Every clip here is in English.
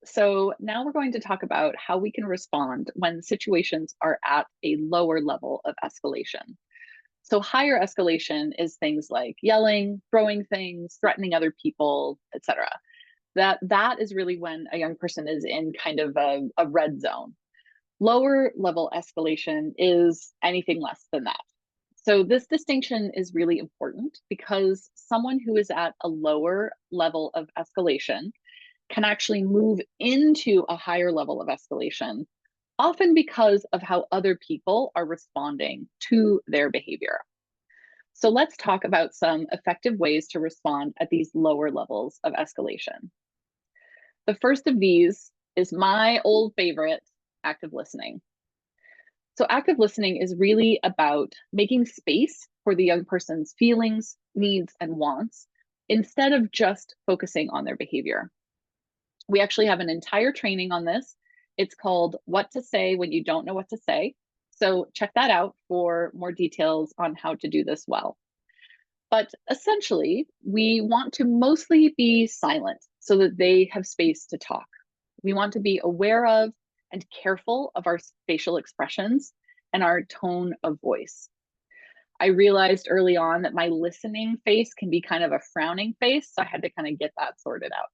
So now we're going to talk about how we can respond when situations are at a lower level of escalation. So higher escalation is things like yelling, throwing things, threatening other people, etc. That is really when a young person is in kind of a red zone. Lower level escalation is anything less than that. So this distinction is really important because someone who is at a lower level of escalation can actually move into a higher level of escalation, often because of how other people are responding to their behavior. So let's talk about some effective ways to respond at these lower levels of escalation. The first of these is my old favorite, active listening. So active listening is really about making space for the young person's feelings, needs, and wants instead of just focusing on their behavior. We actually have an entire training on this. It's called What to Say When You Don't Know What to Say. So check that out for more details on how to do this well. But essentially, we want to mostly be silent so that they have space to talk. We want to be aware of and careful of our facial expressions and our tone of voice. I realized early on that my listening face can be kind of a frowning face, so I had to kind of get that sorted out.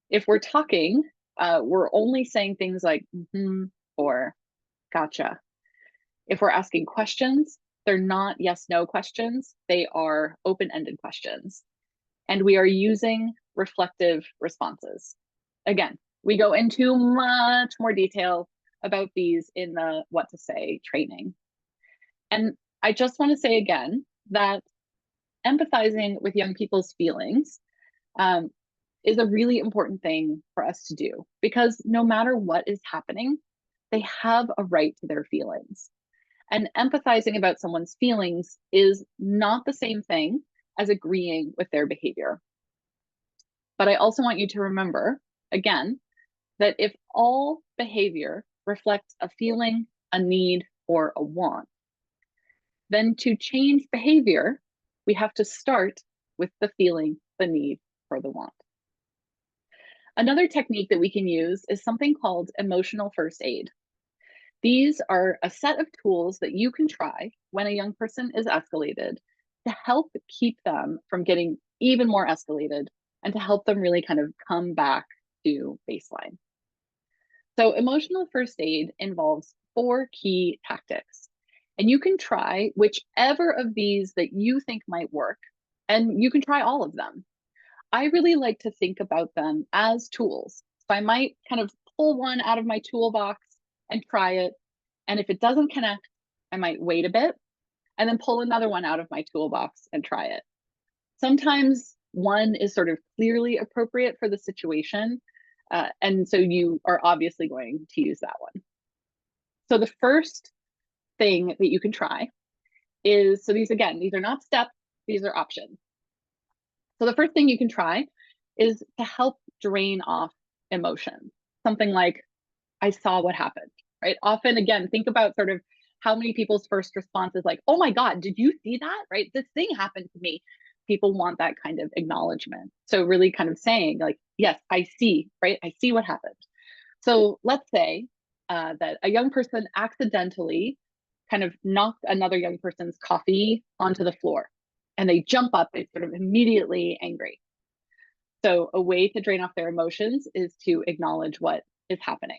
If we're talking, we're only saying things like or gotcha. If we're asking questions, they're not yes no questions, they are open ended questions. And we are using reflective responses. Again, we go into much more detail about these in the What to Say training. And I just want to say again that empathizing with young people's feelings um, is a really important thing for us to do because no matter what is happening, they have a right to their feelings. And empathizing about someone's feelings is not the same thing as agreeing with their behavior. But I also want you to remember, again, that if all behavior reflects a feeling, a need, or a want, then to change behavior, we have to start with the feeling, the need, or the want. Another technique that we can use is something called emotional first aid. These are a set of tools that you can try when a young person is escalated to help keep them from getting even more escalated and to help them really kind of come back to baseline. So, emotional first aid involves 4 key tactics, and you can try whichever of these that you think might work, and you can try all of them. I really like to think about them as tools. So I might kind of pull one out of my toolbox and try it. And if it doesn't connect, I might wait a bit and then pull another one out of my toolbox and try it. Sometimes one is sort of clearly appropriate for the situation. And so you are obviously going to use that one. So the first thing that you can try is so these, again, these are not steps, these are options. So the first thing you can try is to help drain off emotion. Something like, I saw what happened, right? Often, again, think about sort of how many people's first response is like, oh my God, did you see that? Right? This thing happened to me. People want that kind of acknowledgement. So really kind of saying like, yes, I see, right? I see what happened. So let's say that a young person accidentally kind of knocked another young person's coffee onto the floor and they jump up, they sort of immediately angry. So a way to drain off their emotions is to acknowledge what is happening.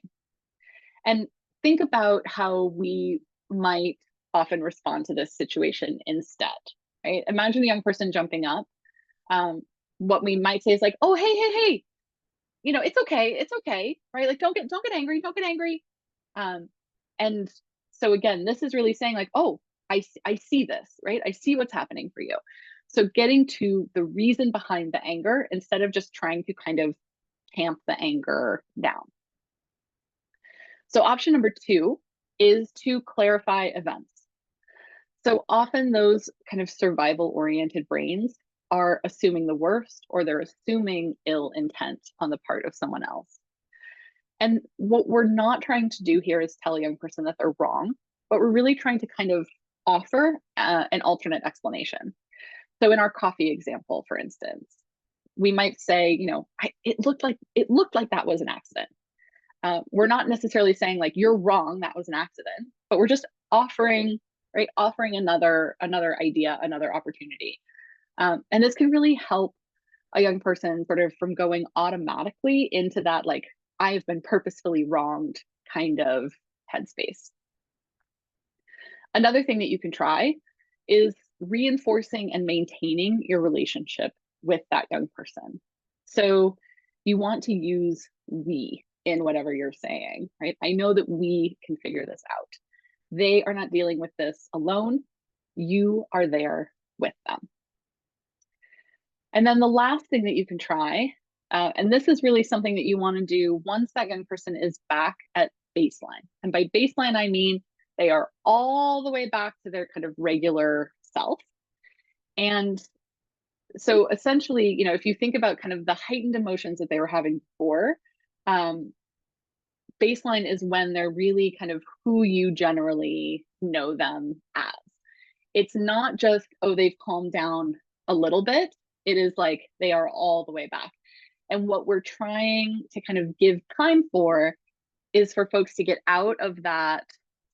And think about how we might often respond to this situation instead, right? Imagine a young person jumping up. What we might say is like, oh, hey, it's okay, right? Like, don't get angry, don't get angry. And so again, this is really saying like, oh, I see this, right? I see what's happening for you. So getting to the reason behind the anger instead of just trying to kind of tamp the anger down. So option number 2 is to clarify events. So often those kind of survival oriented brains are assuming the worst or they're assuming ill intent on the part of someone else. And what we're not trying to do here is tell a young person that they're wrong, but we're really trying to kind of offer an alternate explanation. So in our coffee example, for instance, we might say, it looked like that was an accident. We're not necessarily saying like you're wrong, that was an accident, but we're just offering, right, offering another idea, another opportunity. And this can really help a young person sort of from going automatically into that like I've been purposefully wronged kind of headspace. Another thing that you can try is reinforcing and maintaining your relationship with that young person. So you want to use we in whatever you're saying, right? I know that we can figure this out. They are not dealing with this alone. You are there with them. And then the last thing that you can try, and this is really something that you want to do once that young person is back at baseline. And by baseline, I mean they are all the way back to their kind of regular self. And so essentially, if you think about kind of the heightened emotions that they were having before, baseline is when they're really kind of who you generally know them as. It's not just, oh, they've calmed down a little bit. It is like they are all the way back. And what we're trying to kind of give time for is for folks to get out of that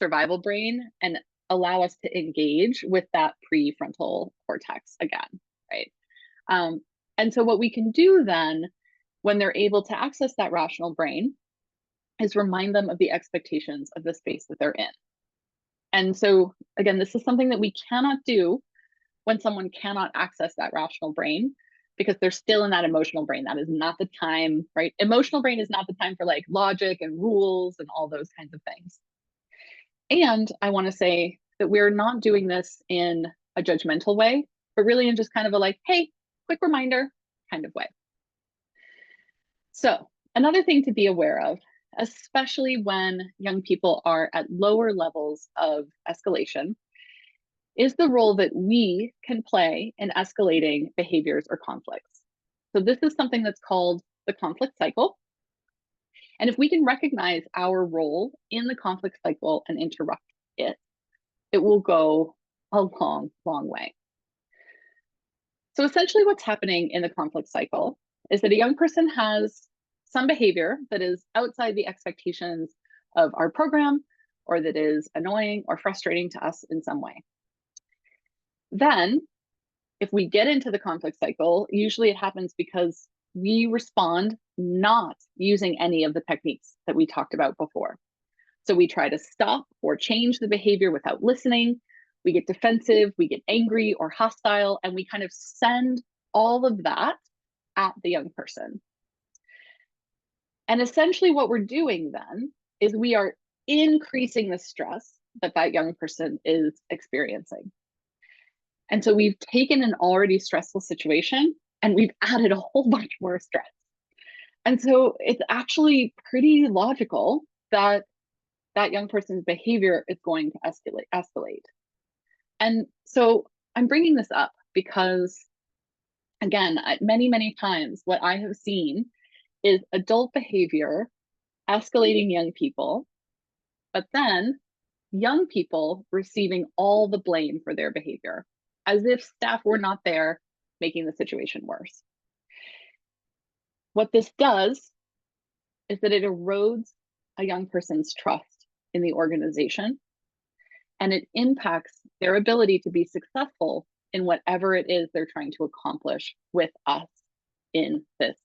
survival brain and allow us to engage with that prefrontal cortex again, right? And so what we can do then when they're able to access that rational brain is remind them of the expectations of the space that they're in. And so again, this is something that we cannot do when someone cannot access that rational brain because they're still in that emotional brain. That is not the time, right? Emotional brain is not the time for like logic and rules and all those kinds of things. And I want to say that we're not doing this in a judgmental way, but really in just kind of a like, hey, quick reminder kind of way. So another thing to be aware of, especially when young people are at lower levels of escalation, is the role that we can play in escalating behaviors or conflicts. So this is something that's called the conflict cycle. And if we can recognize our role in the conflict cycle and interrupt it, it will go a long, long way. So essentially what's happening in the conflict cycle is that a young person has some behavior that is outside the expectations of our program, or that is annoying or frustrating to us in some way. Then, if we get into the conflict cycle, usually it happens because we respond not using any of the techniques that we talked about before. So we try to stop or change the behavior without listening. We get defensive, we get angry or hostile, and we kind of send all of that at the young person. And essentially what we're doing then is we are increasing the stress that that young person is experiencing. And so we've taken an already stressful situation and we've added a whole bunch more stress. And so it's actually pretty logical that that young person's behavior is going to escalate. And so I'm bringing this up because, again, many, many times what I have seen is adult behavior escalating young people, but then young people receiving all the blame for their behavior, as if staff were not there making the situation worse. What this does is that it erodes a young person's trust in the organization, and it impacts their ability to be successful in whatever it is they're trying to accomplish with us in this